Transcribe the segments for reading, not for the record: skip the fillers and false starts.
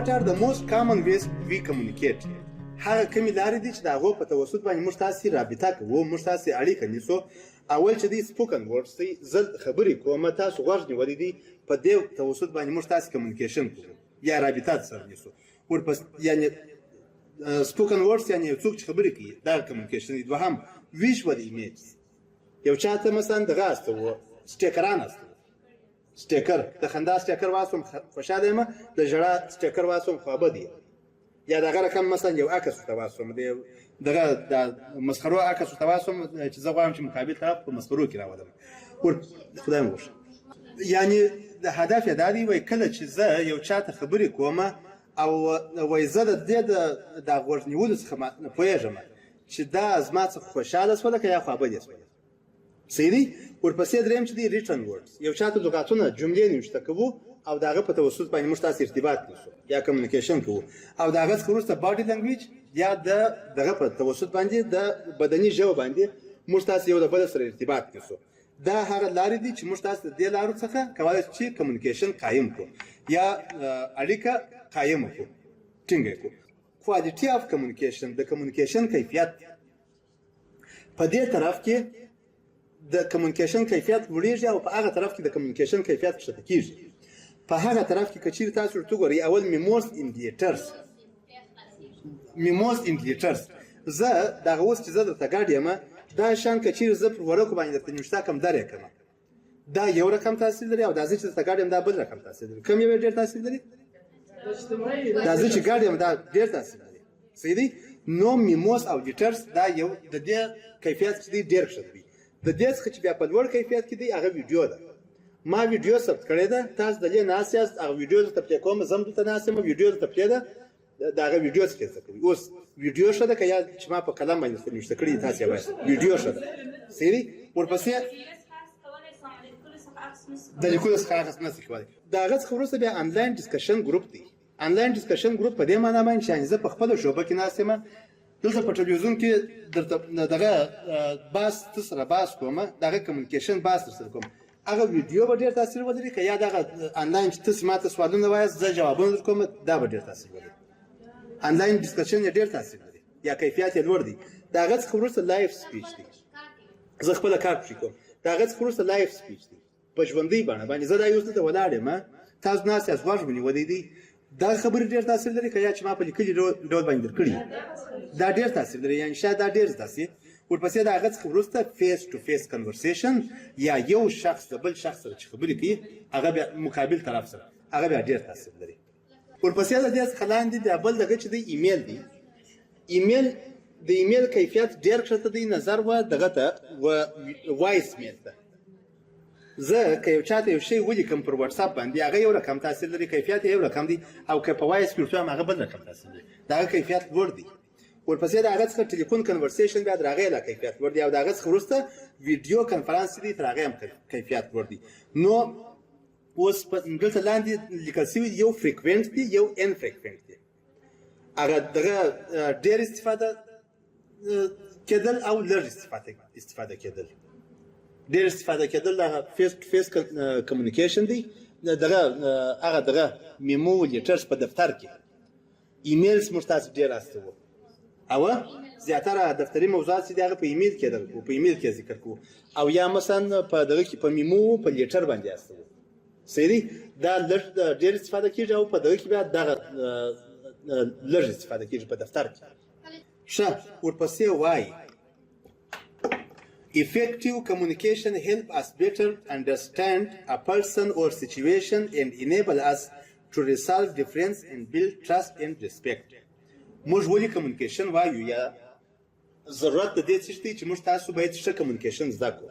what are the most common ways we communicate هغه کومې لارې دي چې د هغو په توسط باندې موږ تاسې رابطه کوو موږ تاسې اړیکه نیسو اول چې دی سپوکن ورډس دی زه خبرې کوم تاسو غوږ نیولی دی په دې توسط باندې موږ تاسې کمیونیکیشن کوو یا رابطه سره نیسو ورپس یعنې سپوکن ورډس یعنې یو څوک چې خبرې کوي دا کمیونیکیشن دی دوهم ویژوال ایمیجز یو چا ته مثلا دغه استه و سټیکران استه سټیکر د خندا سټیکر واسم خوشاله یم د ژړا سټیکر واسم خوابه دی یا دغه رقم مثلا یو عکس ورته واسم دغه د مسخرو عکس ورته واسم چې زه غواړم چې مقابل طرف په مسخرو کې راولم خدای مو وښه یعنې د هدف یې دا دی وایي کله چې زه یو چا ته خبرې کوم او وایي زه د دې د غوږ نیولو څخه پوهېږم چې دا زما څخه خوشحاله شوله که یا خوابدې شوله صحیح دی ورپسې درېیم چې دی ریټن ورډس یو چا ته لغاتونه جملې نوشته کوو او د هغه په توسط باندې موږ تاسې ارتباط نیسو یا کمیونیکیشن کوو او د هغه څخه وروسته باډي لنګویج یا د دغه په توسط باندې د بدني ژبه باندې موږ تاسې یو د بل سره ارتباط نیسو دا هغه لارې دي چې موږ تاسې د دې لارو څخه کولی شو چې کمیونیکیشن قایم کړو یا اړیکه قایمه کړو ټینګه کړو کوالټي اف کمیونیکیشن د کمیونیکیشن کیفیت په دې طرف کې د کمیونیکیشن کیفیت لوړیږي او په هغه طرف کې د کمیونیکیشن کیفیت ښکته کیږي په هغه طرف کې که چیرې تاسو ورته وګورئ اول میموس انډیټرز زه دغه اوس چې زه درته ګډ یم دا شان که چیرې زه پر ورقو باندې درته نوشته کړم درې کړم دا یو رقم تاثیر لري او دا زه چې درته ګډ یم دا بل رقم تاثیر لري کوم یو ډېر تاثیر لري دا زه چې ګډ یم دا ډېر تاثیر لري صحیح دی نو میموس او ډیټرز دا یو د دې کیفیت چې دی ډېر ښه دی د دې څخه چې بیا په لوړ کیفیت کې دی هغه ویډیو ده ما ویډیو ثبت کړې ده تاسو د دې ناست یاست هغه ویډیو درته پلی کوم زه هم دلته ناست یم ویډیو درته پلی ده د هغه ویډیو څخه زده کوئ اوس ویډیو ښه ده که یا چې ما په قلم باندې درته نوشته کړي تاسو یې وایاست ویډیو ښه ده صحیح دی ورپسې د لیکلو څخه اخیست نشئ کولی د هغه څخه وروسته بیا انلاین ډسکشن ګروپ دی انلاین ډسکشن ګروپ په دې معنا باندې چې زه په خپله شعبه کې ناست یم دلته په ټلویزیون کې درته دغه بحث ته سره بحث کوم دغه کمیونیکیشن بحث سره کوم هغه ویډیو به ډېر تاثیر ولري که یا دغه انلاین چې تاسو ماته سوالونه وایاست زه جوابونه درکوم دا به ډېر تاثیر ولري انلاین ډسکشن یې ډېر تاثیر لري یا کیفیت یې لوړ دی د هغه څخه وروسته لایف سپیچ دی زه خپله کار پرې کوم د هغه څخه وروسته لایف سپیچ دی په ژوندۍ بڼه باندې زه دا یو دلته ولاړ یم تاسو ناست یاست غوږ مې نیولی دی دا خبرې ډېر تاثیر لري که یا چې ما په لیکلي ډول باندې درکړي دا ډېر تاثیر لري یعنې شاید دا ډېر تاثیر ورپسې د هغه څخه وروسته فیس ټو فیس کنورسیشن یا یو شخص د بل شخص سره چې خبرې کوي هغه بیا مقابل طرف سره هغه بیا ډېر تاثیر لري ورپسې د دې څخه لاندې بیا بل دغه چې دی ایمیل دی ایمیل د ایمیل کیفیت ډېر ښکته دی نظر و دغه ته و وایس میل ته زه که یو چاته یو شی ولیکم پر واتساپ باندې هغه یو رقم تاثیر لري کیفیت یو رقم دی او که په وایس کې ورته وایم هغه بل رقم تاثیر لري د هغه کیفیت لوړ دی ورپسې د هغه څخه ټلیفون کنورسیشن بیا د هغې لا کیفیت لوړ دی او د هغه څخه وروسته ویډیو کنفرانس دی تر هغې هم کیفیت لوړ دی نو اوس دلته لاندې لیکل شوي یو فریکوینټ دی یو ان فریکوینټ دی هغه دغه ډېر استفاده کېدل او لږ استفاده کېدل ډېر استفاده کېدل هغه فیس ټو فیس کمیونیکیشن دی دغه هغه دغه میمو لیټرز په دفتر کې ایمیلز موږ تاسو ډېر استوو او زیاتره دفتري موضوعات چې دی هغه په ایمیل کې درکو په ایمیل کې ذکر کوو او یا مثلا په دغه کې په میمو په لیټر باندې استوو صحیح دی دا لږ ډېر استفاده کېږي او په دغه کې بیا دغه لږ استفاده کېږي په دفتر کې ښه ورپسې وایي Effective communication help us better understand a person or situation and enable us to resolve difference and build trust and respect. موږ ولې کمیونیکیشن وایو یا ضرورت د دې څه دی چې موږ تاسو باید ښه کمیونیکیشن زده کړو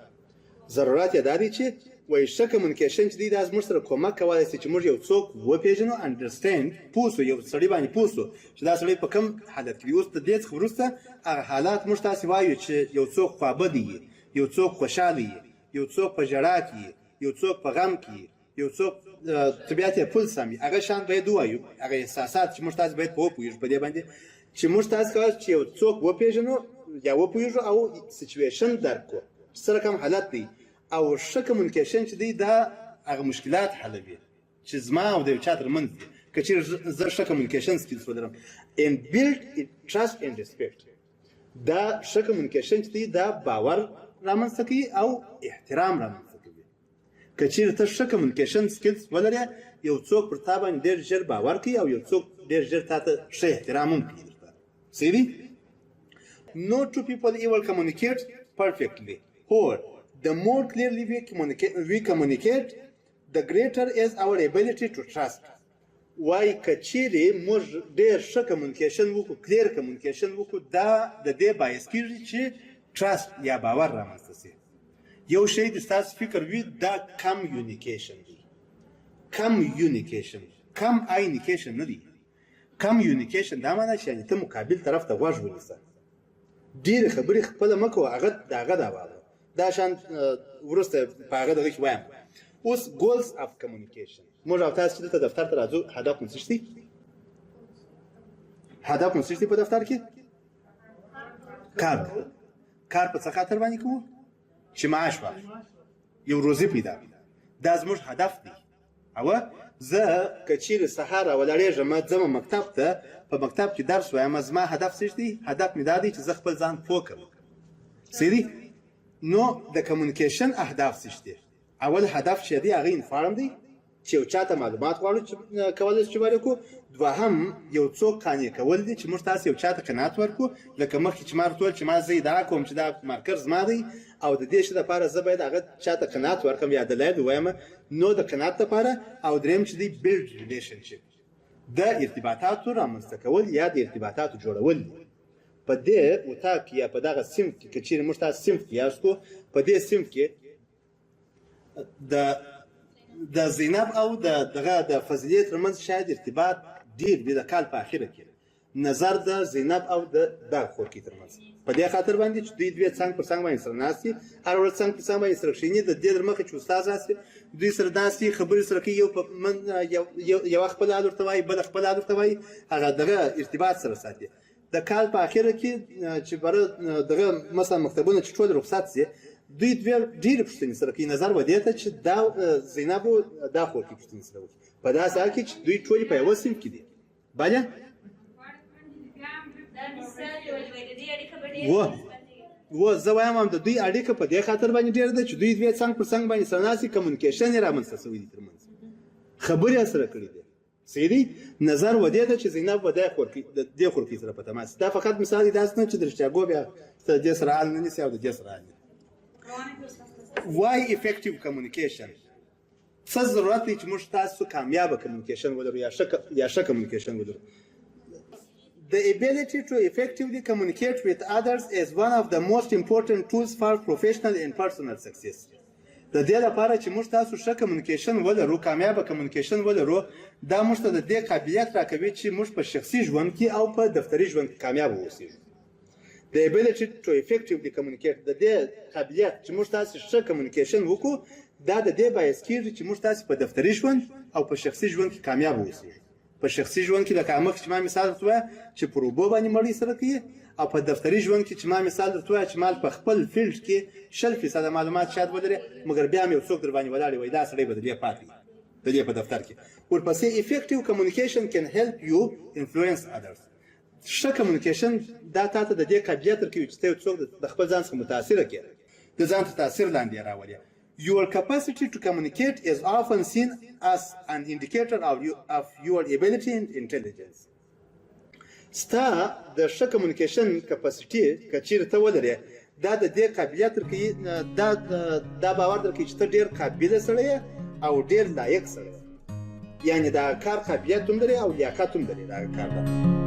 ضرورت یې دا دی چې وایي ښه کمیونیکیشن چې دی دا زموږ سره کومک کولی شي چې موږ یو څوک وپېژنو انډرسټینډ پوه سو یو سړي باندې پوه سو چې دا سړی په کوم حالت کې دی اوس د دې څخه وروسته هغه حالات موږ تاسې وایو چې یو څوک خوابدی وي یو څوک خوشحاله وي یو څوک په ژړا کې یو څوک په غم کې یو څوک طبیعت یې پل سم وي هغه شان باید ووایو هغه احساسات چې موږ تاسې باید په وپوهېږو په دې باندې چې موږ تاسې کولی چې یو څوک وپېژنو یا وپوهېږو او سچویشن درک کړو څه رقم حالت دی او ښه کمیونیکیشن چې دی دا هغه مشکلات حلوي چې زما او د یو چا ترمنځ دي که چیرې زه ښه کمیونیکیشن سکلز ولرم and build trust and respect. دا ښه کمیونیکیشن چې دی دا باور رامنځته کوي او احترام رامنځته کوي. که چیرې ته ښه کمیونیکیشن سکلز ولرې یو څوک پر تا باندې ډېر ژر باور کوي او یو څوک ډېر ژر تا ته ښه احترام هم کوي درته. صحیح دی؟ No two people will communicate perfectly. However, the more clearly we communicate, the greater is our ability to trust. وای که چیرې موږ ډېر ښه کمیونیکیشن وکړو کلیر کمیونیکیشن وکړو دا د دې باعث کېږي چې ټرست یا باور رامنځته شي. یو شی د ستاسو فکر وي دا کمیونیکیشن دی. کمیونیکیشن کماینیکیشن نه دی. کمیونیکیشن دا معنی چې ته مقابل طرف ته غوږ ونیسه. ډېرې خبرې خپله مه کوه هغه د هغه دا واوره. دا شان وروسته په هغه دغه کې وایم. اوس ګولز اف کمیونیکیشن موږ او تاسو چې دلته دفتر ته راځو هدف مو څه شي؟ هدف مو څه شي په دفتر کې؟ کار په څه خاطر باندې کوو؟ چې معاش واخلو یو روزي پیدا کړو. دا زموږ هدف دی. او زه که چیرې سهار راولاړېږم ځم مکتب ته په مکتب کې درس وایم زما هدف څه دی؟ هدف مې دا دی چې زه خپل ځان پوه کړم. صحیح دی؟ نو د کمیونیکیشن اهداف څه دي؟ اول هدف چې دی هغه انفارم دی چې یو چاته معلومات غواړو چې کولی شو چې وکړو. دوهم یو څوک قانع کول دي چې موږ تاسو یو چاته قناعت ورکړو. لکه مخکې چې ما ورته وویل چې ما زه ادعا کوم چې دا مارکر زما دی او د دې شي دپاره زه باید هغه چاته قناعت ورکړم یا دلایل ووایم. نو د قناعت دپاره او درېیم چې دی بیلډ ریلیشنشپ د ارتباطاتو رامنځته کول یا د ارتباطاتو جوړول دي. په دې اتاق یا په دغه صنف کې که چیرې موږ تاسو صنف کې یاستو په دې صنف کې د زینب او دغه د فضلیې ترمنځ شاید ارتباط ډېر وي د کال په اخره کې نظر د زینب او د خورکۍ ترمنځ په دې خاطر باندې چې دوی دوی څنګ پر څنګ باندې سره ناست دي هر ورځ څنګ پر څنګ باندې سره کښېني د دې در مخکې چې استاد راسي دوی سره ناست دي خبرې سره کوي یو خپل حال ورته وایي بله خپل حال ورته وایي هغه دغه ارتباط سره ساتي. د کال په اخره کې چې بره دغه مثلا مکتبونه چې ټول رخصت شي دوی ډېرې پوښتنې سره کوي نظر و دې ته چې دا زینب او دا خورکۍ پوښتنې سره وکړي په داسې حال کې چې دوی ټولې په یوه صنف کې دي. بله زه وایم هم د دوی اړیکه په دې خاطر باندې ډېره ده چې دوی دوی څنګ پر څنګ باندې سره ناست دي کمیونیکیشن یې رامنځته شوی دی ترمنځ خبرې یې سره کړي دي. صحیح دی؟ نظر و دې ته چې زینب و د دې خورکۍ سره په تماس دا فقط مثال دی داسې نه چې د رښتیاګو بیا د دې سره حال نه نیسي او د دې سره حال نه. Why effective communication؟ څه ضرورت دی چې موږ تاسو کامیابه کمیونیکیشن ولرو یا ښه کمیونیکیشن ولرو؟ The ability to effectively communicate with others is one of the most important tools for professional and personal success. د دې لپاره چې موږ تاسو ښه کمیونیکیشن ولرو کامیابه کمیونیکیشن ولرو دا موږ ته د دې قابلیت راکوي چې موږ په شخصي ژوند کې او په دفتري ژوند کې کامیاب واوسېږو. The ability to effectively communicate د دې قابلیت چې موږ تاسو ښه کمیونیکیشن وکړو دا د دې باعث کېږي چې موږ تاسو په دفتري ژوند او په شخصي ژوند کې کامیاب واوسېږو. په شخصي ژوند کې لکه مخکې چې ما مثال درته ووایه چې پر اوبو باندې مړۍ سره کوي او په دفتري ژوند کې چې ما مثال درته ووایه چې مال په خپل فیلډ کې 100% معلومات شاید ولري مګر بیا هم یو څوک در باندې ولاړ وي دا سړی به د دې پاتې د دې په دفتر کې. ورپسې effective communication can help you influence others. ښه کمیونیکیشن دا تا ته د دې قابلیت درکوي چې ته یو څوک د خپل ځان څخه متاثره کړې د ځان ته تاثیر لاندې راولې. Your capacity to communicate is often seen as an indicator of your ability and intelligence. ستا د ښه کمیونیکیشن کپاسیټي که چیرې ته ولرې دا د دې قابلیت درکوي دا باور درکوي چې ته ډېر قابله سړی یې او ډېر لایق سړی یې یعنې د کار قابلیت هم لري او لیاقت هم لري د هغه کار